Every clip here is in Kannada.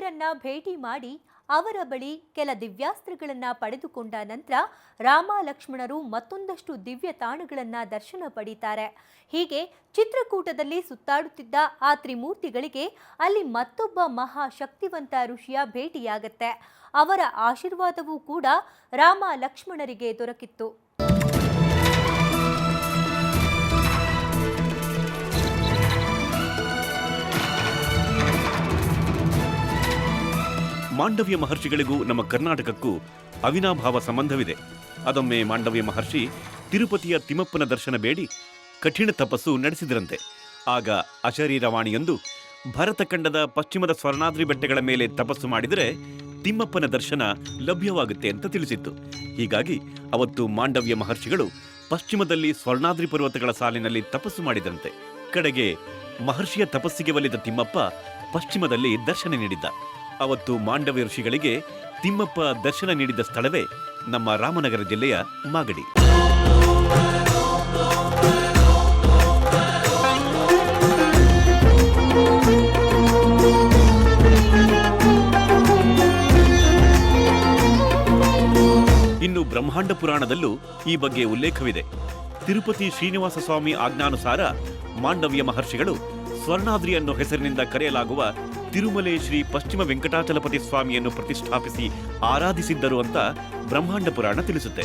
ಮಾಂಡವ್ಯರನ್ನ ಭೇಟಿ ಮಾಡಿ ಅವರ ಬಳಿ ಕೆಲ ದಿವ್ಯಾಸ್ತ್ರಗಳನ್ನ ಪಡೆದುಕೊಂಡ ನಂತರ ರಾಮ ಲಕ್ಷ್ಮಣರು ಮತ್ತೊಂದಷ್ಟು ದಿವ್ಯ ತಾಣಗಳನ್ನ ದರ್ಶನ ಪಡೀತಾರೆ. ಹೀಗೆ ಚಿತ್ರಕೂಟದಲ್ಲಿ ಸುತ್ತಾಡುತ್ತಿದ್ದ ಆ ತ್ರಿಮೂರ್ತಿಗಳಿಗೆ ಅಲ್ಲಿ ಮತ್ತೊಬ್ಬ ಮಹಾಶಕ್ತಿವಂತ ಋಷಿಯ ಭೇಟಿಯಾಗತ್ತೆ. ಅವರ ಆಶೀರ್ವಾದವೂ ಕೂಡ ರಾಮ ಲಕ್ಷ್ಮಣರಿಗೆ ದೊರಕಿತ್ತು. ಮಾಂಡವ್ಯ ಮಹರ್ಷಿಗಳಿಗೂ ನಮ್ಮ ಕರ್ನಾಟಕಕ್ಕೂ ಅವಿನಾಭಾವ ಸಂಬಂಧವಿದೆ. ಅದೊಮ್ಮೆ ಮಾಂಡವ್ಯ ಮಹರ್ಷಿ ತಿರುಪತಿಯ ತಿಮ್ಮಪ್ಪನ ದರ್ಶನ ಬೇಡಿ ಕಠಿಣ ತಪಸ್ಸು ನಡೆಸಿದರಂತೆ. ಆಗ ಅಶರೀರವಾಣಿಯೊಂದು ಭರತ ಖಂಡದ ಪಶ್ಚಿಮದ ಸ್ವರ್ಣಾದ್ರಿ ಬೆಟ್ಟಗಳ ಮೇಲೆ ತಪಸ್ಸು ಮಾಡಿದರೆ ತಿಮ್ಮಪ್ಪನ ದರ್ಶನ ಲಭ್ಯವಾಗುತ್ತೆ ಅಂತ ತಿಳಿಸಿತ್ತು. ಹೀಗಾಗಿ ಅವತ್ತು ಮಾಂಡವ್ಯ ಮಹರ್ಷಿಗಳು ಪಶ್ಚಿಮದಲ್ಲಿ ಸ್ವರ್ಣಾದ್ರಿ ಪರ್ವತಗಳ ಸಾಲಿನಲ್ಲಿ ತಪಸ್ಸು ಮಾಡಿದಂತೆ. ಕಡೆಗೆ ಮಹರ್ಷಿಯ ತಪಸ್ಸಿಗೆ ಒಲಿದ ತಿಮ್ಮಪ್ಪ ಪಶ್ಚಿಮದಲ್ಲಿ ದರ್ಶನ ನೀಡಿದ್ದ. ಅವತ್ತು ಮಾಂಡವ್ಯ ಋಷಿಗಳಿಗೆ ತಿಮ್ಮಪ್ಪ ದರ್ಶನ ನೀಡಿದ ಸ್ಥಳವೇ ನಮ್ಮ ರಾಮನಗರ ಜಿಲ್ಲೆಯ ಮಾಗಡಿ. ಇನ್ನು ಬ್ರಹ್ಮಾಂಡ ಪುರಾಣದಲ್ಲೂ ಈ ಬಗ್ಗೆ ಉಲ್ಲೇಖವಿದೆ. ತಿರುಪತಿ ಶ್ರೀನಿವಾಸ ಸ್ವಾಮಿ ಆಜ್ಞಾನುಸಾರ ಮಾಂಡವ್ಯ ಮಹರ್ಷಿಗಳು ಸ್ವರ್ಣಾದ್ರಿ ಅನ್ನೋ ಹೆಸರಿನಿಂದ ಕರೆಯಲಾಗುವ ತಿರುಮಲೆ ಶ್ರೀ ಪಶ್ಚಿಮ ವೆಂಕಟಾಚಲಪತಿ ಸ್ವಾಮಿಯನ್ನು ಪ್ರತಿಷ್ಠಾಪಿಸಿ ಆರಾಧಿಸಿದ್ದರು ಅಂತ ಬ್ರಹ್ಮಾಂಡ ಪುರಾಣ ತಿಳಿಸುತ್ತೆ.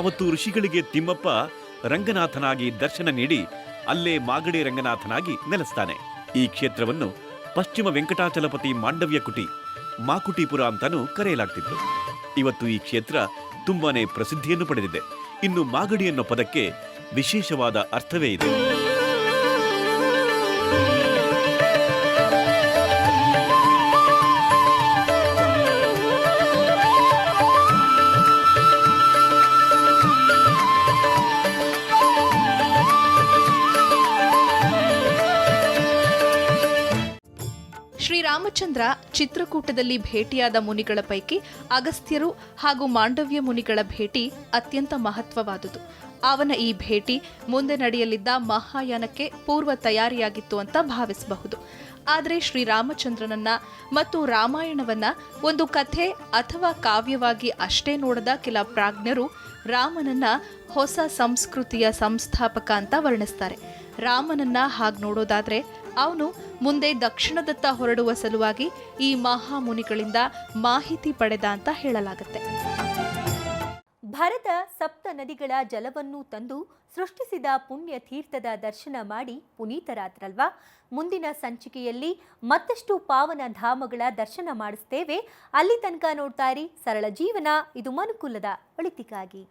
ಅವತ್ತು ಋಷಿಗಳಿಗೆ ತಿಮ್ಮಪ್ಪ ರಂಗನಾಥನಾಗಿ ದರ್ಶನ ನೀಡಿ ಅಲ್ಲೇ ಮಾಗಡಿ ರಂಗನಾಥನಾಗಿ ನೆಲೆಸ್ತಾನೆ. ಈ ಕ್ಷೇತ್ರವನ್ನು ಪಶ್ಚಿಮ ವೆಂಕಟಾಚಲಪತಿ ಮಾಂಡವ್ಯ ಕುಟಿ, ಮಾಕುಟಿಪುರ ಅಂತಾನೂ ಕರೆಯಲಾಗ್ತಿತ್ತು. ಇವತ್ತು ಈ ಕ್ಷೇತ್ರ ತುಂಬಾನೇ ಪ್ರಸಿದ್ಧಿಯನ್ನು ಪಡೆದಿದೆ. ಇನ್ನು ಮಾಗಡಿ ಅನ್ನೋ ಪದಕ್ಕೆ ವಿಶೇಷವಾದ ಅರ್ಥವೇ ಇದೆ. ಶ್ರೀರಾಮಚಂದ್ರ ಚಿತ್ರಕೂಟದಲ್ಲಿ ಭೇಟಿಯಾದ ಮುನಿಗಳ ಪೈಕಿ ಅಗಸ್ತ್ಯರು ಹಾಗೂ ಮಾಂಡವ್ಯ ಮುನಿಗಳ ಭೇಟಿ ಅತ್ಯಂತ ಮಹತ್ವವಾದುದು. ಅವನ ಈ ಭೇಟಿ ಮುಂದೆ ನಡೆಯಲಿದ್ದ ಮಹಾಯಾನಕ್ಕೆ ಪೂರ್ವ ತಯಾರಿಯಾಗಿತ್ತು ಅಂತ ಭಾವಿಸಬಹುದು. ಆದರೆ ಶ್ರೀರಾಮಚಂದ್ರನನ್ನ ಮತ್ತು ರಾಮಾಯಣವನ್ನ ಒಂದು ಕಥೆ ಅಥವಾ ಕಾವ್ಯವಾಗಿ ಅಷ್ಟೇ ನೋಡದ ಕೆಲ ಪ್ರಾಜ್ಞರು ರಾಮನನ್ನ ಹೊಸ ಸಂಸ್ಕೃತಿಯ ಸಂಸ್ಥಾಪಕ ಅಂತ ವರ್ಣಿಸ್ತಾರೆ. ರಾಮನನ್ನ ಹಾಗೆ ನೋಡೋದಾದ್ರೆ ಅವನು ಮುಂದೆ ದಕ್ಷಿಣದತ್ತ ಹೊರಡುವ ಸಲುವಾಗಿ ಈ ಮಹಾಮುನಿಗಳಿಂದ ಮಾಹಿತಿ ಪಡೆದ ಅಂತ ಹೇಳಲಾಗುತ್ತೆ. ಭರದ ಸಪ್ತ ನದಿಗಳ ಜಲವನ್ನು ತಂದು ಸೃಷ್ಟಿಸಿದ ಪುಣ್ಯ ತೀರ್ಥದ ದರ್ಶನ ಮಾಡಿ ಪುನೀತರಾದ್ರಲ್ವಾ? ಮುಂದಿನ ಸಂಚಿಕೆಯಲ್ಲಿ ಮತ್ತಷ್ಟು ಪಾವನ ಧಾಮಗಳ ದರ್ಶನ ಮಾಡಿಸ್ತೇವೆ. ಅಲ್ಲಿ ತನಕ ನೋಡ್ತಾ ಇರಿ ಸರಳ ಜೀವನ. ಇದು ಮನುಕುಲದ ಒಳಿತಿಗಾಗಿ.